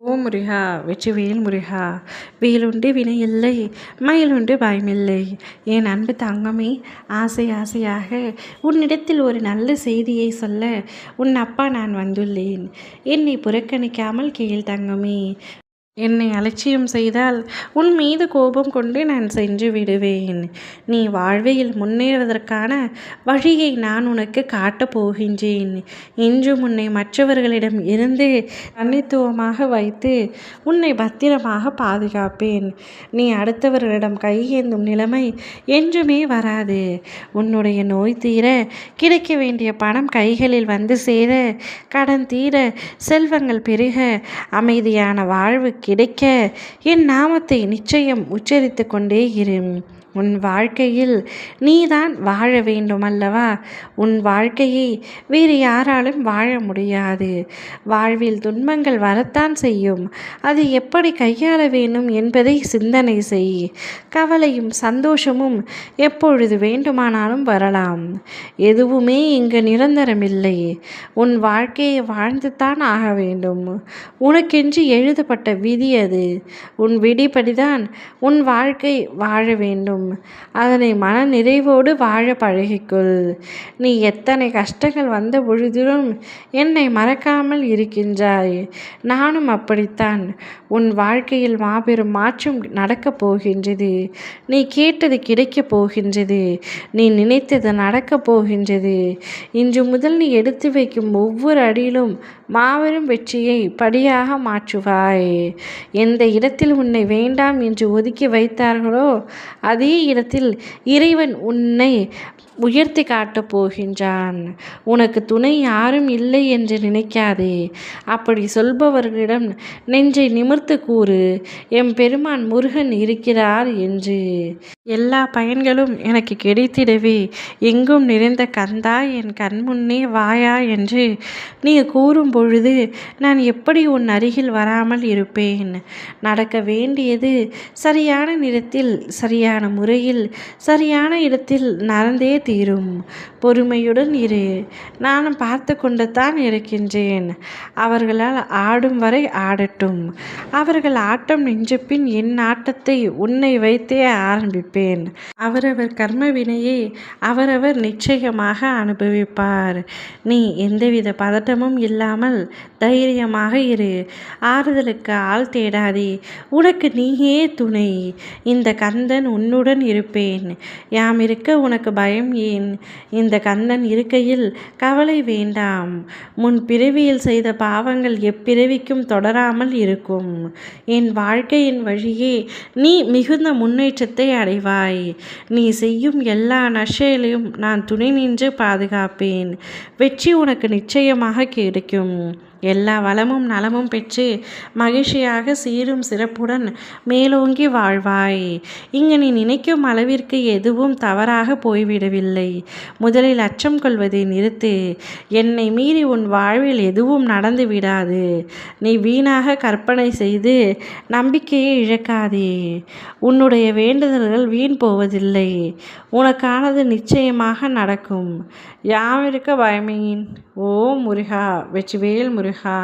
ஓ முருகா! வெற்றிவேல் முருகா! வேலுண்டு வினையில்லை, மயிலுண்டு பயமில்லை. என் அன்பு தங்கமே, ஆசை ஆசையாக உன்னிடத்தில் ஒரு நல்ல செய்தியை சொல்ல உன் அப்பா நான் வந்துள்ளேன். என்னை புறக்கணிக்காமல் கேள் தங்கமே. என்னை அலட்சியம் செய்தால் உன் மீது கோபம் கொண்டு நான் சென்று விடுவேன். நீ வாழ்வில் முன்னேறுவதற்கான வழியை நான் உனக்கு காட்டப் போகின்றேன். இன்றும் உன்னை மற்றவர்களிடம் இருந்து தனித்துவமாக வைத்து உன்னை பத்திரமாக பாதுகாப்பேன். நீ அடுத்தவர்களிடம் கையேந்தும் நிலைமை என்றுமே வராது. உன்னுடைய நோய் தீர, கிடைக்க வேண்டிய பணம் கைகளில் வந்து சேர, கடன் தீர, செல்வங்கள் பெருக, அமைதியான வாழ்வு கிடைக்க என் நாமத்தை நிச்சயம் உச்சரித்து கொண்டே இரு. உன் வாழ்க்கையில் நீதான் வாழ வேண்டும் அல்லவா? உன் வாழ்க்கையை வேறு யாராலும் வாழ முடியாது. வாழ்வில் துன்பங்கள் வரத்தான் செய்யும். அதை எப்படி கையாள வேண்டும் என்பதை சிந்தனை செய். கவலையும் சந்தோஷமும் எப்பொழுது வேண்டுமானாலும் வரலாம். எதுவுமே இங்கு நிரந்தரமில்லை. உன் வாழ்க்கையை வாழ்ந்துதான் ஆக வேண்டும். உனக்கென்று எழுதப்பட்ட விதி அது. உன் விதிப்படிதான் உன் வாழ்க்கை வாழ வேண்டும். அதனை மன நிறைவோடு வாழ பழகிக்கொள். நீ எத்தனை கஷ்டங்கள் வந்த பொழுதிலும் என்னை மறக்காமல் இருக்கின்றாய். நானும் அப்படித்தான். உன் வாழ்க்கையில் மாபெரும் மாற்றம் நடக்கப் போகின்றது. நீ கேட்டது கிடைக்கப் போகின்றது. நீ நினைத்தது நடக்கப் போகின்றது. இன்று முதல் நீ எடுத்து வைக்கும் ஒவ்வொரு அடியிலும் மாபெரும் வெற்றியை படியாக மாற்றுவாய். எந்த இடத்தில் உன்னை வேண்டாம் என்று ஒதுக்கி வைத்தார்களோ அதே இடத்தில் இறைவன் உன்னை உயர்த்தி காட்டப் போகின்றான். உனக்கு துணை யாரும் இல்லை என்று நினைக்காதே. அப்படி சொல்பவர்களிடம் நெஞ்சை நிமிர்த்து கூறு, எம் பெருமான் முருகன் இருக்கிறார் என்று. எல்லா பயன்களும் எனக்கு கிடைத்திடவே எங்கும் நிறைந்த கந்தா என் கண்முன்னே வாயா என்று நீ கூறும் பொழுது நான் எப்படி உன் அருகில் வராமல் இருப்பேன்? நடக்க வேண்டியது சரியான நேரத்தில், சரியான முறையில், சரியான இடத்தில் நடந்தே தீரும். பொறுமையுடன் இரு. நானும் பார்த்து கொண்டு தான் இருக்கின்றேன். அவர்களால் ஆடும் வரை ஆடட்டும். அவர்கள் ஆட்டம் நின்ற பின் என் ஆட்டத்தை உன்னை வைத்தே ஆரம்பிப்பேன். அவரவர் கர்ம வினையை அவரவர் நிச்சயமாக அனுபவிப்பார். நீ எந்தவித பதட்டமும் இல்லாமல் தைரியமாக இரு. ஆறுதலுக்கு ஆள் தேடாதே. உனக்கு நீயே துணை. இந்த கந்தன் உன்னுடன் இருப்பேன். யாம் இருக்க உனக்கு பயம் ஏன்? இந்த கந்தன் இருக்கையில் கவலை வேண்டாம். முன் பிறவியில் செய்த பாவங்கள் எப்பிறவிக்கும் தொடராமல் இருக்கும். என் வாழ்க்கையின் வழியே நீ மிகுந்த முன்னேற்றத்தை அடைவாய். நீ செய்யும் எல்லா நற்செயலையும் நான் துணை நின்று பாதுகாப்பேன். வெற்றி உனக்கு நிச்சயமாக கிடைக்கும். எல்லா வளமும் நலமும் பெற்று மகிழ்ச்சியாக சீரும் சிறப்புடன் மேலோங்கி வாழ்வாய். இங்கு நீ நினைக்கும் அளவிற்கு எதுவும் தவறாக போய்விடவில்லை. முதலில் அச்சம் கொள்வதை நிறுத்து. என்னை மீறி உன் வாழ்வில் எதுவும் நடந்து விடாது. நீ வீணாக கற்பனை செய்து நம்பிக்கையை இழக்காதே. உன்னுடைய வேண்டுதல்கள் வீண் போவதில்லை. உனக்கானது நிச்சயமாக நடக்கும். யாமிருக்க பயமேன்? ஓ முருகா! வெற்றிவேல் முருகா!